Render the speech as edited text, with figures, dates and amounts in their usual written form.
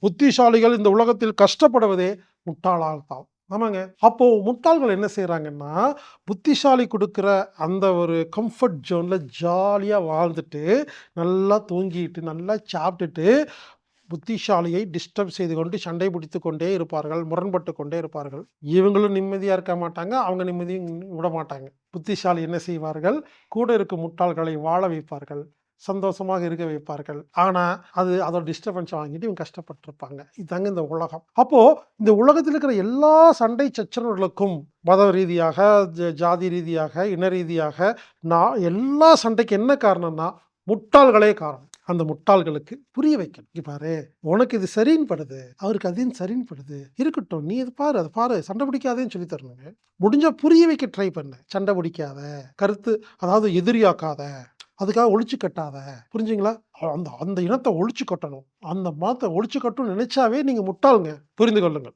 புத்திசாலிகள் இந்த உலகத்தில் கஷ்டப்படுவதே முட்டாளால் தான். ஆமாங்க. அப்போ முட்டாள்கள் என்ன செய்றாங்கன்னா, புத்திசாலி குடுக்குற அந்த ஒரு கம்ஃபர்ட் ஜோன்ல ஜாலியா வாழ்ந்துட்டு, நல்லா தூங்கிட்டு, நல்லா சாப்ட்டுட்டு, புத்திசாலியை டிஸ்டர்ப் செய்து கொண்டு சண்டை பிடித்துக் கொண்டே இருப்பார்கள். முரண்பட்டுக் கொண்டே இருப்பார்கள். இவங்களும் நிம்மதியா இருக்க மாட்டாங்க. அவங்க நிம்மதியும் விடமாட்டாங்க. புத்திசாலி என்ன செய்வார்கள்? கூட இருக்கும் முட்டாள்களை வாழ வைப்பார்கள். சந்தோஷமாக இருக்க வைப்பார்கள். ஆனா, அது அதோட டிஸ்டர்பன்ஸ வாங்கிட்டு இவங்க கஷ்டப்பட்டுருப்பாங்க. இதாங்க இந்த உலகம். அப்போ இந்த உலகத்தில் இருக்கிற எல்லா சண்டை சச்சரவுகளுக்கும் மத ரீதியாக, ஜாதி ரீதியாக, இன ரீதியாக எல்லா சண்டைக்கும் என்ன காரணம்னா, முட்டாள்களே காரணம். அந்த முட்டாள்களுக்கு புரிய வைக்கணும். இங்க பாரு, உனக்கு இது சரின்னு படுது. அவருக்கு அது சரின்னு படுது. இருக்கட்டும். நீ இது பாரு, அத பாரு. சண்டை பிடிக்காதேன்னு சொல்லி தரணுங்க. முடிஞ்சா புரிய வைக்க ட்ரை பண்ணு. சண்டை பிடிக்காத. கருத்து அதாவது எதிரியாக்காத. அதுக்காக ஒழிச்சு கட்டாத. புரிஞ்சுங்களா? அந்த அந்த இனத்த ஒழிச்சு கட்டணும். அந்த மதத்த ஒழிச்சு கட்டணும்னு நினைச்சாவே நீங்க முட்டாள்ங்க. புரிந்து கொள்ளுங்கள்.